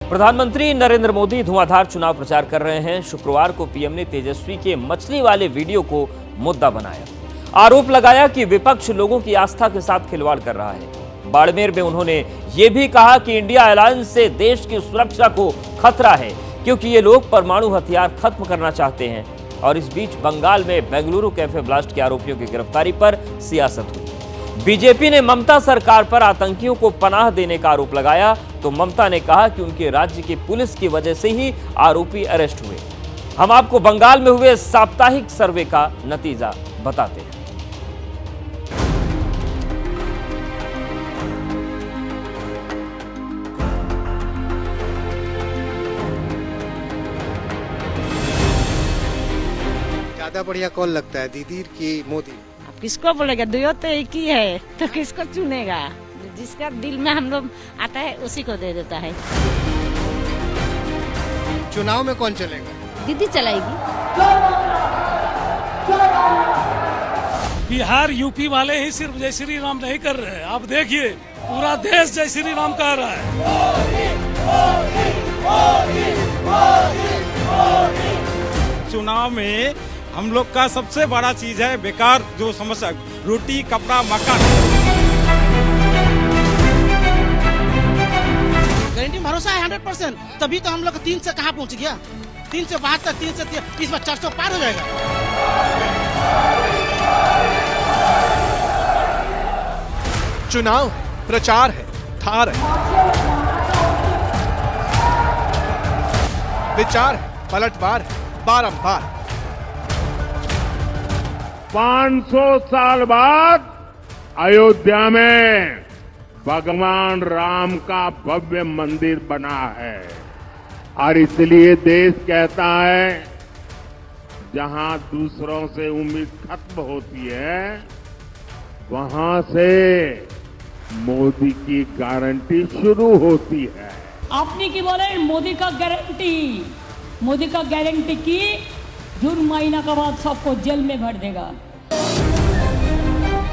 प्रधानमंत्री नरेंद्र मोदी धुआंधार चुनाव प्रचार कर रहे हैं। शुक्रवार को पीएम ने तेजस्वी के मछली वाले वीडियो को मुद्दा बनाया। आरोप लगाया कि विपक्ष लोगों की आस्था के साथ खिलवाड़ कर रहा है। बाड़मेर में उन्होंने ये भी कहा कि इंडिया अलायंस से देश की सुरक्षा को खतरा है, क्योंकि ये लोग परमाणु हथियार खत्म करना चाहते हैं। और इस बीच बंगाल में बेंगलुरु कैफे ब्लास्ट के आरोपियों की गिरफ्तारी पर सियासत हुई। बीजेपी ने ममता सरकार पर आतंकियों को पनाह देने का आरोप लगाया, तो ममता ने कहा कि उनके राज्य की पुलिस की वजह से ही आरोपी अरेस्ट हुए। हम आपको बंगाल में हुए साप्ताहिक सर्वे का नतीजा बताते हैं। ज्यादा बढ़िया कौन लगता है, दीदी की मोदी? किसको बोलेगा, दुयो तो एक ही है, तो किसको चुनेगा? जिसका दिल में हम लोग आता है उसी को दे देता है। चुनाव में कौन चलेगा? दीदी चलाएगी। बिहार यूपी वाले ही सिर्फ जय श्री राम नहीं कर रहे हैं, आप देखिए पूरा देश जय श्री राम कह रहा है। चुनाव में हम लोग का सबसे बड़ा चीज है बेकार जो समस्या, रोटी कपड़ा मकान। गारंटी भरोसा है 100%, तभी तो हम लोग 3 से कहाँ पहुँच गया। 3 से 72, 3 से 30, इस बार 400 पार हो जाएगा। चुनाव प्रचार है, थार है, विचार है, पलटवार है, बारंबार। 500 साल बाद अयोध्या में भगवान राम का भव्य मंदिर बना है, और इसलिए देश कहता है जहां दूसरों से उम्मीद खत्म होती है, वहां से मोदी की गारंटी शुरू होती है। आपने की बोले मोदी का गारंटी की जून महीना के बाद सबको जेल में भर देगा।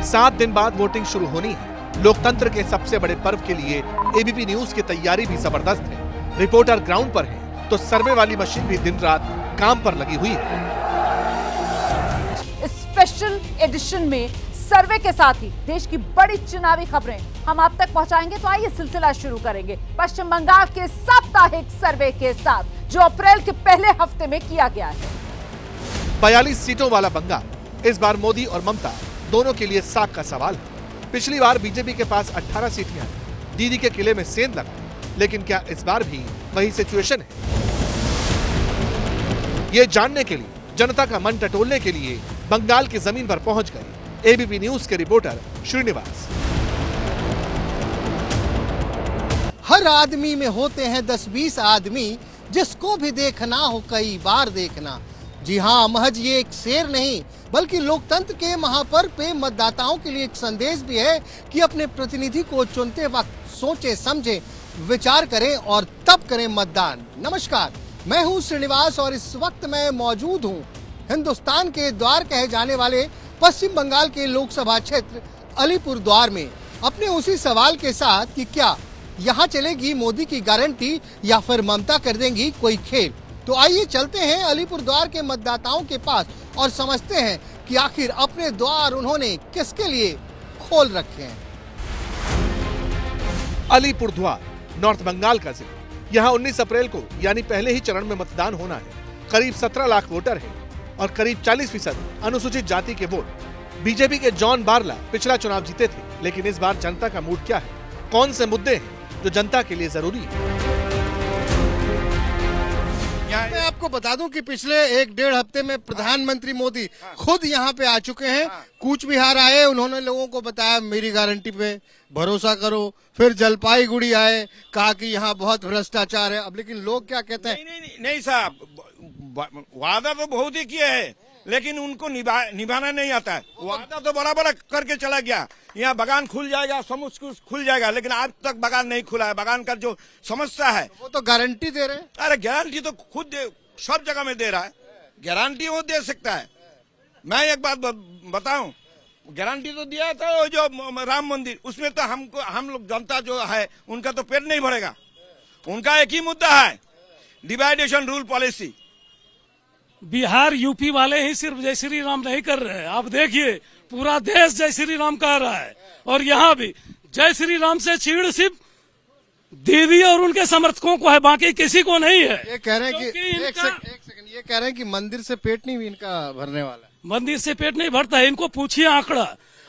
7 दिन बाद वोटिंग शुरू होनी है। लोकतंत्र के सबसे बड़े पर्व के लिए एबीपी न्यूज की तैयारी भी जबरदस्त है। रिपोर्टर ग्राउंड पर है, तो सर्वे वाली मशीन भी दिन रात काम पर लगी हुई है। स्पेशल एडिशन में सर्वे के साथ ही देश की बड़ी चुनावी खबरें हम आप तक पहुंचाएंगे। तो आइए सिलसिला शुरू करेंगे पश्चिम बंगाल के साप्ताहिक सर्वे के साथ, जो अप्रैल के पहले हफ्ते में किया गया है। 42 सीटों वाला बंगाल इस बार मोदी और ममता दोनों के लिए साख का सवाल है। पिछली बार बीजेपी के पास 18 सीटें, दीदी के किले में सेंध लगा, लेकिन क्या इस बार भी वही सिचुएशन है? ये जानने के लिए, जनता का मन टटोलने के लिए बंगाल की जमीन पर पहुंच गए एबीपी न्यूज के रिपोर्टर श्रीनिवास। हर आदमी में होते हैं 10-20 आदमी, जिसको भी देखना हो कई बार देखना। जी हाँ, महज ये एक शेर नहीं, बल्कि लोकतंत्र के महापर्व पे मतदाताओं के लिए एक संदेश भी है कि अपने प्रतिनिधि को चुनते वक्त सोचे समझे, विचार करें और तब करें मतदान। नमस्कार, मैं हूँ श्रीनिवास और इस वक्त मैं मौजूद हूँ हिंदुस्तान के द्वार कहे जाने वाले पश्चिम बंगाल के लोकसभा क्षेत्र अलीपुर द्वार में, अपने उसी सवाल के साथ कि क्या यहाँ चलेगी मोदी की गारंटी या फिर ममता कर देंगी कोई खेल। तो आइए चलते हैं अलीपुर द्वार के मतदाताओं के पास और समझते हैं कि आखिर अपने द्वार उन्होंने किसके लिए खोल रखे हैं। अलीपुर द्वार नॉर्थ बंगाल का जिला। यहाँ 19 अप्रैल को यानी पहले ही चरण में मतदान होना है। करीब 17 लाख वोटर हैं और करीब 40% अनुसूचित जाति के वोट। बीजेपी के जॉन बारला पिछला चुनाव जीते थे, लेकिन इस बार जनता का मूड क्या है? कौन से मुद्दे हैं जो जनता के लिए जरूरी है? मैं आपको बता दूं कि पिछले 1-1.5 हफ्ते में प्रधानमंत्री मोदी खुद यहाँ पे आ चुके हैं। कूच बिहार आए, उन्होंने लोगों को बताया मेरी गारंटी पे भरोसा करो। फिर जलपाईगुड़ी आए, कहा कि यहाँ बहुत भ्रष्टाचार है। अब लेकिन लोग क्या कहते हैं? नहीं साहब, वादा तो बहुत ही किए हैं, लेकिन उनको निभाना नहीं आता है। वादा तो बड़ा बड़ा करके चला गया, यहाँ बागान खुल जाएगा, समुद्र खुल जाएगा, लेकिन आज तक बागान नहीं खुला है। बागान का जो समस्या है, वो तो गारंटी दे रहे हैं। अरे गारंटी तो खुद सब जगह में दे रहा है, गारंटी वो दे सकता है। मैं एक बात बताऊं, गारंटी तो दिया था वो जो राम मंदिर, उसमें तो हम लोग जनता जो है उनका तो पेट नहीं भरेगा। उनका एक ही मुद्दा है, डिवाइडेशन रूल पॉलिसी। बिहार यूपी वाले ही सिर्फ जय श्री राम नहीं कर रहे हैं, आप देखिए पूरा देश जय श्री राम कह रहा है। और यहाँ भी जय श्री राम से चीड़ सिर्फ दीदी और उनके समर्थकों को है, बाकी किसी को नहीं है। ये कह रहे हैं कि क्योंकि एक सेकंड, ये कह रहे हैं कि मंदिर से पेट नहीं भी इनका भरने वाला है। मंदिर से पेट नहीं भरता है, इनको पूछिए आंकड़ा।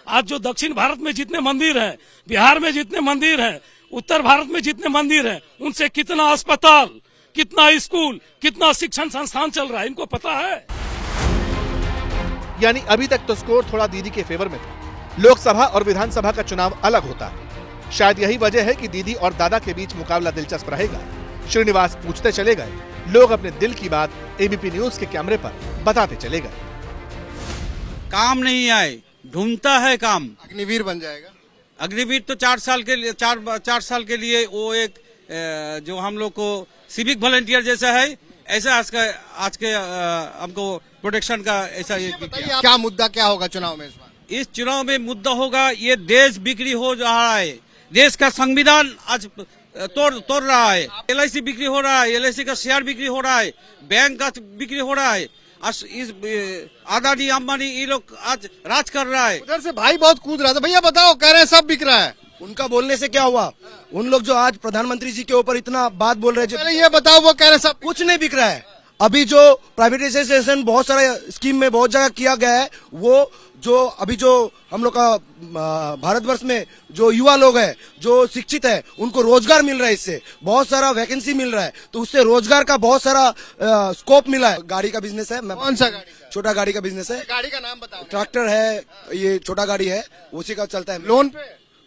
आज जो दक्षिण भारत में जितने मंदिर हैं, बिहार में जितने मंदिर हैं, उत्तर भारत में जितने मंदिर हैं, उनसे कितना अस्पताल, कितना स्कूल, कितना शिक्षण संस्थान चल रहा है, इनको पता है। यानी अभी तक तो स्कोर थोड़ा दीदी के फेवर में था। लोकसभा और विधानसभा का चुनाव अलग होता है। शायद यही वजह है कि दीदी और दादा के बीच मुकाबला दिलचस्प रहेगा। श्रीनिवास पूछते चले गए, लोग अपने दिल की बात एबीपी न्यूज के कैमरे पर बताते चले गए। काम नहीं आए, ढूंढता है काम। अग्निवीर बन जाएगा। अग्निवीर तो 4 साल के लिए 4 साल के लिए वो एक जो हम लोग को सिविक वॉलंटियर जैसा है, ऐसा आज के हमको प्रोटेक्शन का ऐसा क्या मुद्दा क्या होगा चुनाव में इस बार? इस चुनाव में मुद्दा होगा, ये देश बिक्री हो रहा है। देश का संविधान आज तोड़ रहा है। LIC बिक्री हो रहा है, LIC का शेयर बिक्री हो रहा है, बैंक का बिक्री हो रहा है। इस अदानी अंबानी ये लोग आज राज कर रहा है। उधर से भाई बहुत कूद रहा था, भैया बताओ, कह रहे हैं सब बिक रहा है। उनका बोलने से क्या हुआ? उन लोग जो आज प्रधानमंत्री जी के ऊपर इतना बात बोल रहे हैं, पहले ये बताओ, वो कह रहे हैं सब कुछ नहीं बिक रहा है। अभी जो प्राइवेटाइजेशन बहुत सारा स्कीम में बहुत जगह किया गया है, वो जो अभी जो हम लोग का भारतवर्ष में जो युवा लोग हैं, जो शिक्षित है, उनको रोजगार मिल रहा है। इससे बहुत सारा वैकेंसी मिल रहा है, तो उससे रोजगार का बहुत सारा स्कोप मिला है। गाड़ी का बिजनेस है। कौन सा गाड़ी? छोटा गाड़ी का बिजनेस है। गाड़ी का नाम बताओ। ट्रैक्टर है, ये छोटा गाड़ी है, उसी का चलता है।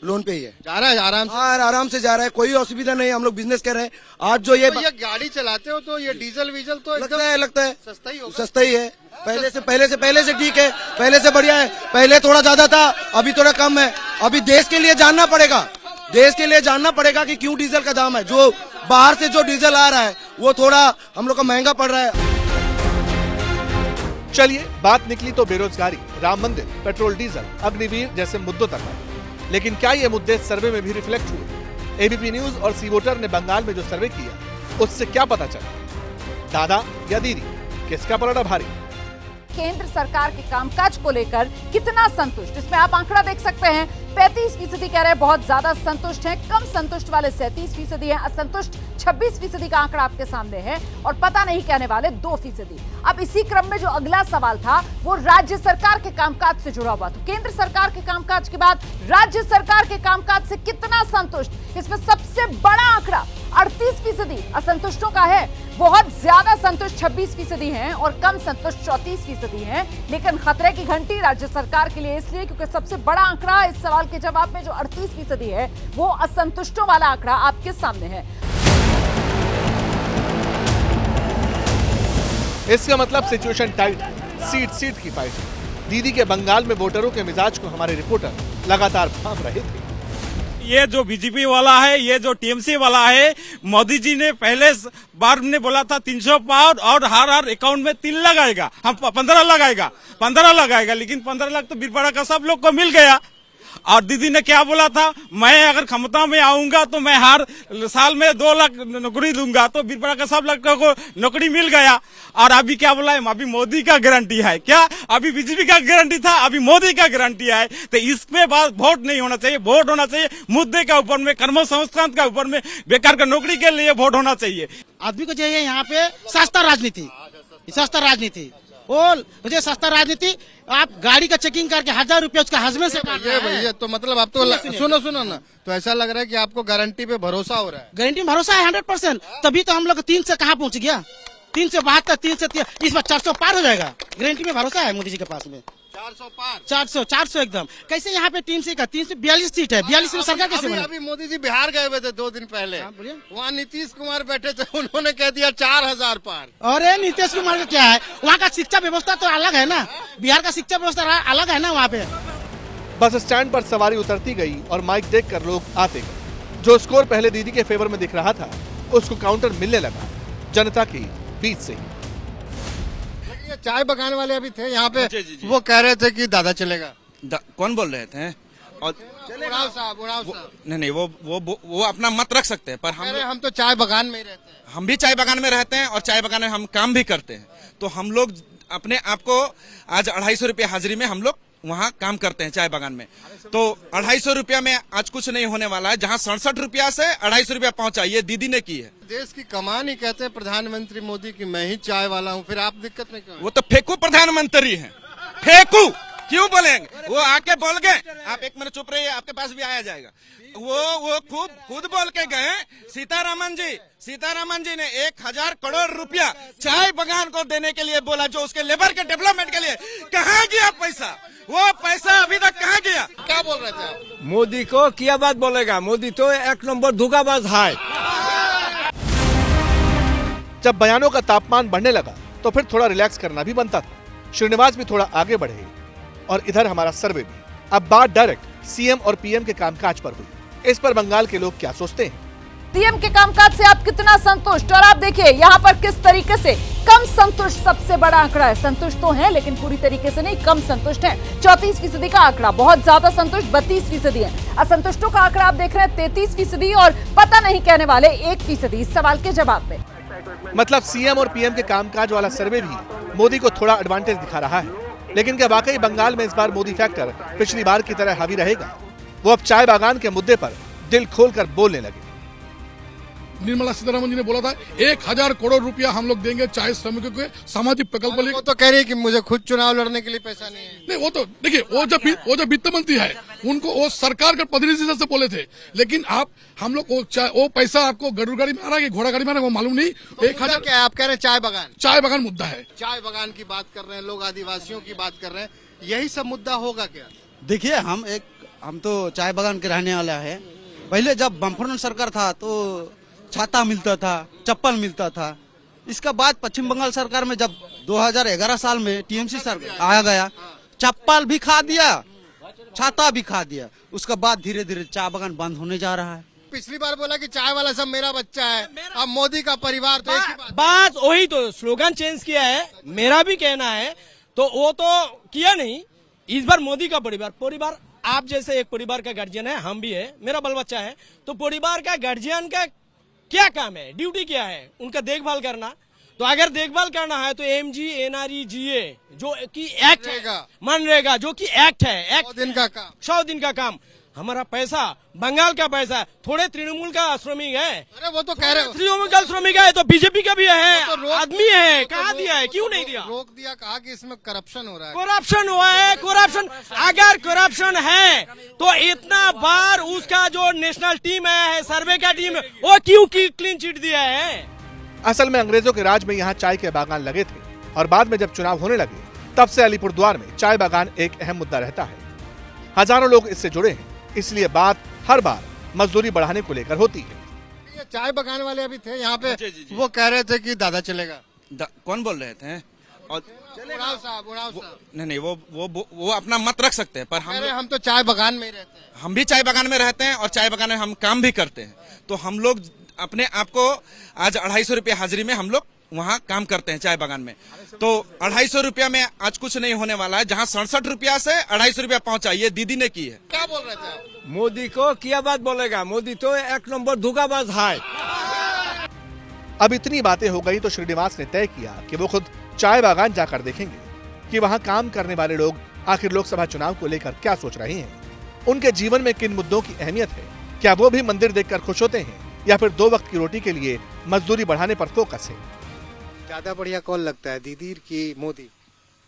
लोन पे ही है। जा रहा है आराम से? आराम से जा रहा है, कोई असुविधा नहीं। हम लोग बिजनेस कर रहे हैं। आज जो ये गाड़ी चलाते हो तो ये डीजल वीजल तो लगता है सस्ता ही है। पहले से ठीक है, पहले से बढ़िया है। पहले थोड़ा ज्यादा था, अभी थोड़ा कम है। अभी देश के लिए जानना पड़ेगा कि क्यों डीजल का दाम है। जो बाहर से जो डीजल आ रहा है वो थोड़ा हम लोग को महंगा पड़ रहा है। चलिए, बात निकली तो बेरोजगारी, राम मंदिर, पेट्रोल डीजल, अग्निवीर जैसे मुद्दों तक है। लेकिन क्या ये मुद्दे सर्वे में भी रिफ्लेक्ट हुए? एबीपी न्यूज और सी वोटर ने बंगाल में जो सर्वे किया, उससे क्या पता चला? दादा या दीदी, किसका पलड़ा भारी? केंद्र सरकार के कामकाज को लेकर कितना संतुष्ट, इसमें आप आंकड़ा देख सकते हैं। 35% कह रहे हैं बहुत ज्यादा संतुष्ट हैं, कम संतुष्ट वाले 37% हैं, असंतुष्ट 26% का आंकड़ा आपके सामने है, और पता नहीं कहने वाले 2%। अब इसी क्रम में जो अगला सवाल था वो राज्य सरकार के कामकाज से जुड़ा हुआ था। केंद्र सरकार के कामकाज के बाद राज्य सरकार के कामकाज से कितना संतुष्ट, इसमें सबसे बड़ा आंकड़ा 38% असंतुष्टों का है। बहुत ज्यादा संतुष्ट 26% हैं और कम संतुष्ट 34% हैं। लेकिन खतरे की घंटी राज्य सरकार के लिए इसलिए क्योंकि सबसे बड़ा आंकड़ा इस सवाल के जवाब में जो 38% है वो असंतुष्टों वाला आंकड़ा आपके सामने है। इसका मतलब सिचुएशन टाइट, सीट की फाइट। दीदी के बंगाल में वोटरों के मिजाज को हमारे रिपोर्टर लगातार भांप रहे थे। ये जो बीजेपी वाला है, ये जो टीएमसी वाला है, मोदी जी ने पहले बार ने बोला था 300 पार और हर अकाउंट में 3 लगाएगा, हम 15 लगाएगा, लेकिन 15 लाख तो बिरपाड़ा का सब लोग को मिल गया। और दीदी ने क्या बोला था, मैं अगर क्षमता में आऊंगा तो मैं हर साल में 2 लाख नौकरी दूंगा, तो बिरपाड़ा का सब लोग को नौकरी मिल गया। और अभी क्या बोला है, अभी मोदी का गारंटी है। क्या अभी बीजेपी का गारंटी था, अभी मोदी का गारंटी है। तो इसमें बात वोट नहीं होना चाहिए, वोट होना चाहिए मुद्दे का ऊपर में, कर्म संस्थान का ऊपर में, बेकार का नौकरी के लिए वोट होना चाहिए। आदमी को चाहिए यहाँ पे सस्ता राजनीति मुझे सस्ता राजनीति। आप गाड़ी का चेकिंग करके 1000 रुपया उसका हस्बैंड से भैया, तो मतलब आप तो सुनो ना, तो ऐसा लग रहा है कि आपको गारंटी पे भरोसा हो रहा है। गारंटी में भरोसा है 100%। तभी तो हम लोग 3 से कहाँ पहुँच गया, 372, 3 से इस बार 400 पार हो जाएगा। गारंटी में भरोसा है मोदी जी के पास में। 400 पार, 400 एकदम। कैसे यहाँ पे 342 सीट है, 42 में सरकार कैसे बनी? अभी मोदी जी बिहार गए हुए थे 2 दिन पहले, वहाँ नीतीश कुमार बैठे थे, उन्होंने कह दिया 4000 पार। अरे नीतीश कुमार का क्या है, वहाँ का शिक्षा व्यवस्था तो अलग है ना, बिहार का शिक्षा व्यवस्था अलग है ना वहाँ पे। बस स्टैंड पर सवारी उतरती गई और माइक देखकर लोग आते गए। जो स्कोर पहले दीदी के फेवर में दिख रहा था, उसको काउंटर मिलने लगा जनता की बीच से ही। चाय पकाने वाले अभी थे यहाँ पे, वो कह रहे थे कि दादा चलेगा। कौन बोल रहे थे? और उड़ाव साहब नहीं वो अपना मत रख सकते हैं, पर हम तो चाय बागान में ही रहते हैं। हम भी चाय बागान में रहते हैं और चाय बागान में हम काम भी करते हैं। तो हम लोग अपने आप को आज 250 रुपये हाजिरी में हम लोग वहाँ काम करते हैं चाय बागान में। तो 250 रुपया में आज कुछ नहीं होने वाला है। जहाँ 67 रुपया से 250 रुपया पहुँचा, ये दीदी ने की है। देश की कमान ही कहते हैं प्रधानमंत्री मोदी की मैं ही चाय वाला हूँ, फिर आप दिक्कत में क्यों? वो तो फेंकू प्रधानमंत्री है, फेंकू क्यों बोलेंगे? वो आके बोल गए, आप एक मिनट चुप रहिए, आपके पास भी आया जाएगा। वो खुद बोल के गए, सीतारामन जी ने 1000 करोड़ रुपया चाय बागान को देने के लिए बोला, जो उसके लेबर के डेवलपमेंट के लिए। कहाँ गया पैसा? वो पैसा अभी तक कहाँ गया? क्या बोल रहे थे आप? मोदी को क्या बात बोलेगा? मोदी तो एक नंबर धोखाबाज है। जब बयानों का तापमान बढ़ने लगा तो फिर थोड़ा रिलैक्स करना भी बनता था। श्रीनिवास भी थोड़ा आगे बढ़े और इधर हमारा सर्वे भी। अब बात डायरेक्ट सीएम और पीएम के कामकाज पर हुई। इस पर बंगाल के लोग क्या सोचते हैं? सीएम के कामकाज से आप कितना संतुष्ट? और आप देखिए यहाँ पर किस तरीके से कम संतुष्ट सबसे बड़ा आंकड़ा है। संतुष्ट तो है लेकिन पूरी तरीके से नहीं, कम संतुष्ट है। 34% का आंकड़ा, बहुत ज्यादा संतुष्ट 32% है। असंतुष्टों का आंकड़ा आप देख रहे हैं 33% और पता नहीं कहने वाले 1% इस सवाल के जवाब में। मतलब सीएम और पीएम के कामकाज वाला सर्वे भी मोदी को थोड़ा एडवांटेज दिखा रहा है। लेकिन क्या वाकई बंगाल में इस बार मोदी फैक्टर पिछली बार की तरह हावी रहेगा? वो अब चाय बागान के मुद्दे पर दिल खोलकर बोलने लगे। निर्मला सीतारमन जी ने बोला था 1000 करोड़ रुपया हम लोग देंगे चाय श्रमिकों के सामाजिक प्रकल्प। वो तो कह रही है कि मुझे खुद चुनाव लड़ने के लिए पैसा नहीं है। नहीं, वो तो देखिए, वो जो वित्त मंत्री है उनको वो सरकार के प्रतिनिधि से बोले थे, लेकिन हम लोग वो पैसा आपको गरुड़ गाड़ी में आ रहा है कि घोड़ा गाड़ी में आ रहा है वो मालूम नहीं। 1000 क्या आप कह रहे हैं? चाय बागान मुद्दा है। चाय बागान की बात कर रहे हैं लोग, आदिवासियों की बात कर रहे हैं, यही सब मुद्दा होगा क्या? देखिए, हम तो चाय बागान के रहने वाला है। पहले जब बम्फर सरकार था तो छाता मिलता था, चप्पल मिलता था। इसका बाद पश्चिम बंगाल सरकार में जब 2011 साल में टीएमसी सरकार आया गया, चप्पल भी खा दिया, छाता भी खा दिया। उसके बाद धीरे धीरे चाय बागान बंद होने जा रहा है। पिछली बार बोला कि चाय वाला सब मेरा बच्चा है, अब मोदी का परिवार। तो एक ही बात वही तो स्लोगन चेंज किया है। मेरा भी कहना है तो वो तो किया नहीं। इस बार मोदी का परिवार आप जैसे एक परिवार का गार्जियन है, हम भी है, मेरा बाल बच्चा है, तो परिवार का गार्जियन का क्या काम है, ड्यूटी क्या है? उनका देखभाल करना। तो अगर देखभाल करना है तो MGNREGA जो कि एक्ट है, मनरेगा जो कि एक्ट है, 100 दिन का काम। हमारा पैसा बंगाल का पैसा, थोड़े तृणमूल का श्रमिक है। अरे वो तो कह रहे हैं तृणमूल का श्रमिक है तो बीजेपी का भी है, तो आदमी है, कहाँ दिया है, क्यों नहीं दिया? रोक दिया, कहा कि इसमें करप्शन हो रहा है। करप्शन हुआ है, करप्शन। अगर करप्शन है तो इतना बार उसका जो नेशनल टीम है, सर्वे का टीम, वो क्यों क्लीन चिट दिया है? असल में अंग्रेजों के राज में यहाँ चाय के बागान लगे थे और बाद में जब चुनाव होने लगे तब से अलीपुरद्वार में चाय बागान एक अहम मुद्दा रहता है। हजारों लोग इससे जुड़े हैं, इसलिए बात हर बार मजदूरी बढ़ाने को लेकर होती है। ये चाय बागान वाले अभी थे यहाँ पे, वो कह रहे थे कि दादा चलेगा। कौन बोल रहे थे? और उड़ाव साहब नहीं वो अपना मत रख सकते हैं, पर हम तो चाय बागान में ही रहते हैं। हम भी चाय बागान में रहते हैं और चाय बागान में हम काम भी करते हैं। तो हम लोग अपने आप को आज 250 रुपये हाजिरी में हम लोग वहाँ काम करते हैं चाय बागान में। तो 250 रुपया में आज कुछ नहीं होने वाला है। जहाँ 67 रुपया से 250 रुपया पहुँचा, ये दीदी ने की है। क्या बोल रहे थे आप? मोदी को क्या बात बोलेगा? मोदी तो एक नंबर धोखाबाज है। अब इतनी बातें हो गई तो श्रीनिवास ने तय किया कि वो खुद चाय बागान जाकर देखेंगे कि वहाँ काम करने वाले लोग आखिर लोकसभा चुनाव को लेकर क्या सोच रहे हैं, उनके जीवन में किन मुद्दों की अहमियत है, क्या वो भी मंदिर देखकर खुश होते हैं या फिर 2 वक्त की रोटी के लिए मजदूरी बढ़ाने पर फोकस है। ज्यादा बढ़िया कौन लगता है, दीदी की मोदी?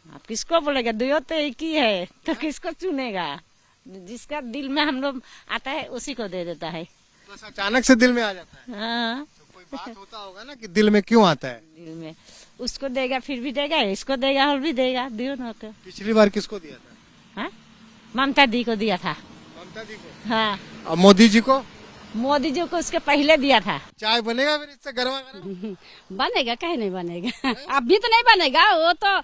आप किसको बोलेगा? दुयो तो एक ही है, तो किसको चुनेगा? जिसका दिल में हम लोग आता है उसी को दे देता है। बस अचानक से दिल में आ जाता है। हाँ, तो कोई बात होता होगा ना कि दिल में क्यों आता है? दिल में उसको देगा, फिर भी देगा, इसको देगा और भी देगा, दोनों को। पिछली बार किसको दिया था? हाँ, ममता दी को दिया था। ममता दी को? हाँ। और मोदी जी को? मोदी जी को उसके पहले दिया था। चाय बनेगा फिर इससे गर्मा गर्म? बनेगा, कहीं नहीं बनेगा। अभी तो नहीं बनेगा, वो तो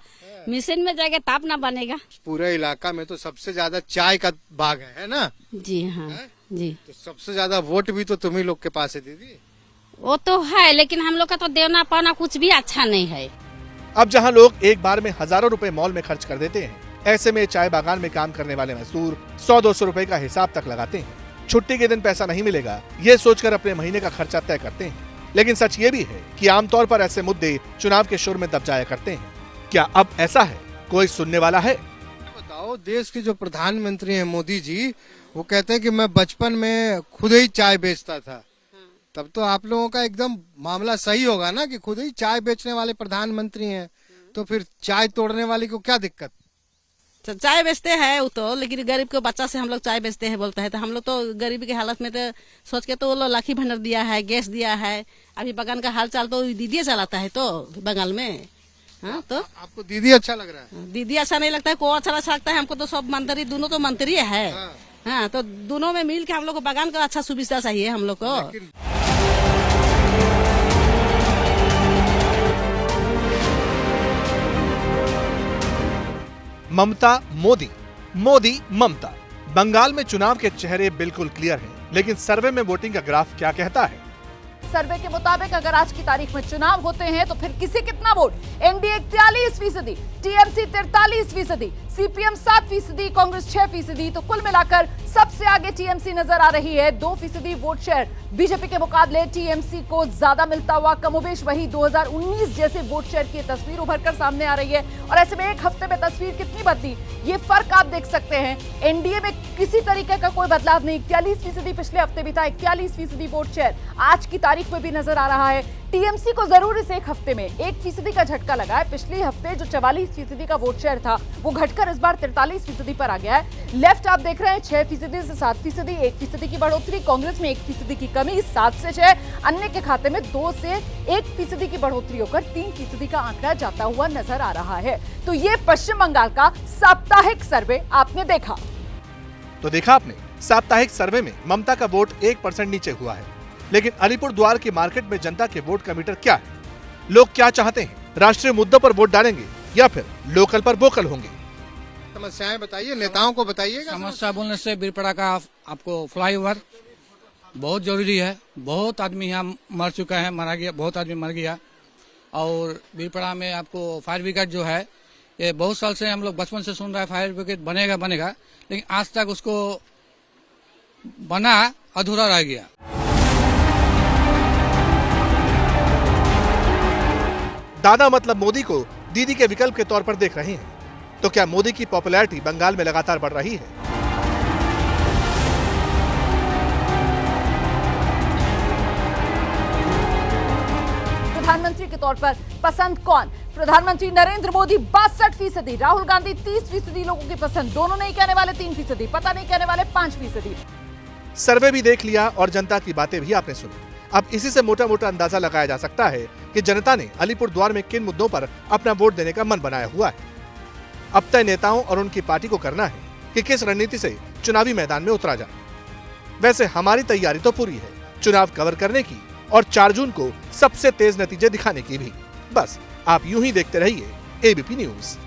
मिशन में जाएगा तब ना बनेगा। पूरे इलाका में तो सबसे ज्यादा चाय का बाग है ना? जी हाँ, जी। तो सबसे ज्यादा वोट भी तो तुम्ही लोग के पास है दीदी। वो तो है, लेकिन हम लोग का तो देना पाना कुछ भी अच्छा नहीं है। अब जहां लोग एक बार में हजारों रुपए मॉल में खर्च कर देते हैं, ऐसे में चाय बागान में काम करने वाले मजदूर 100-200 रुपए का हिसाब तक लगाते हैं। छुट्टी के दिन पैसा नहीं मिलेगा, ये सोचकर अपने महीने का खर्चा तय करते हैं। लेकिन सच ये भी है कि आमतौर पर ऐसे मुद्दे चुनाव के शोर में दब जाया करते हैं। क्या अब ऐसा है? कोई सुनने वाला है? बताओ, देश के जो प्रधानमंत्री हैं मोदी जी, वो कहते हैं कि मैं बचपन में खुद ही चाय बेचता था। तब तो आप लोगों का एकदम मामला सही होगा ना कि खुद ही चाय बेचने वाले प्रधानमंत्री हैं, तो फिर चाय तोड़ने वाले को क्या दिक्कत? तो चाय बेचते हैं वो तो, लेकिन गरीब के बच्चा से हम लोग चाय बेचते हैं बोलते हैं, तो हम लोग तो गरीबी की हालत में तो सोच के तो वो लोग लाखी भंडार दिया है, गैस दिया है। अभी बगान का हाल चाल तो दीदी चलाता है तो बंगाल में। हाँ, तो आपको दीदी अच्छा लग रहा है? दीदी अच्छा नहीं लगता है, को अच्छा लगता है हमको तो सब मंत्री, दोनों तो मंत्री है। हाँ, तो दोनों में मिल के हम लोग को बगान का अच्छा सुविधा चाहिए हम लोग को। ममता मोदी, मोदी ममता। बंगाल में चुनाव के चेहरे बिल्कुल क्लियर हैं, लेकिन सर्वे में वोटिंग का ग्राफ क्या कहता है? सर्वे के मुताबिक अगर आज की तारीख में चुनाव होते हैं तो फिर किसे कितना vote? NDA 41%, TMC 43%, CPM 7%, Congress 6%। तो कुल मिलाकर सबसे आगे टीएमसी नजर आ रही है। 2% वोट शेयर बीजेपी के मुकाबले टीएमसी को ज्यादा मिलता हुआ कमोबेश वही 2019 जैसे वोट शेयर की तस्वीर उभर कर सामने आ रही है। और ऐसे में एक हफ्ते में तस्वीर कितनी बदली, ये फर्क आप देख सकते हैं। एनडीए में किसी तरीके का कोई बदलाव नहीं। 41% पिछले हफ्ते भी था, 41% वोट शेयर आज की तारीख में भी नजर आ रहा है। टीएमसी को जरूर इस एक हफ्ते में 1% का झटका लगा है। पिछले हफ्ते जो 44% का वोट शेयर था वो घटकर इस बार 43% पर आ गया है। लेफ्ट आप देख रहे हैं 6% से 7%, 1% की बढ़ोतरी। कांग्रेस में 1% की कमी, 7 से 6। अन्य के खाते में 2 से 1% की बढ़ोतरी होकर 3% का आंकड़ा जाता हुआ नजर आ रहा है। तो ये पश्चिम बंगाल का साप्ताहिक सर्वे आपने देखा। तो देखा आपने, साप्ताहिक सर्वे में ममता का वोट 1% नीचे हुआ है। लेकिन अलीपुर द्वार की मार्केट में जनता के वोट का मीटर क्या है? लोग क्या चाहते हैं? राष्ट्रीय मुद्दों पर वोट डालेंगे या फिर लोकल पर वोकल होंगे? समस्याएं बताइए, नेताओं को बताइएगा। समस्या बोलने से बीरपड़ा का आपको फ्लाईओवर बहुत जरूरी है। बहुत आदमी यहाँ मर चुका है, मारा गया, बहुत आदमी मर गया। और बीरपड़ा में आपको फायर ब्रिगेड जो है, ये बहुत साल से हम लोग बचपन से सुन रहे हैं फायर ब्रिगेड बनेगा बनेगा, लेकिन आज तक उसको बना अधूरा रह गया। दादा मतलब मोदी को दीदी के विकल्प के तौर पर देख रहे हैं। तो क्या मोदी की पॉपुलैरिटी बंगाल में लगातार बढ़ रही है? प्रधानमंत्री के तौर पर पसंद कौन? प्रधानमंत्री नरेंद्र मोदी 62%, राहुल गांधी 30% लोगों की पसंद। दोनों नहीं कहने वाले 3%, पता नहीं कहने वाले 5%। सर्वे भी देख लिया और जनता की बातें भी आपने सुनी। अब इसी से मोटा मोटा अंदाजा लगाया जा सकता है कि जनता ने अलीपुर द्वार में किन मुद्दों पर अपना वोट देने का मन बनाया हुआ है। अब तय नेताओं और उनकी पार्टी को करना है कि किस रणनीति से चुनावी मैदान में उतरा जाए। वैसे हमारी तैयारी तो पूरी है चुनाव कवर करने की और 4 जून को सबसे तेज नतीजे दिखाने की भी। बस आप यूं ही देखते रहिए एबीपी न्यूज।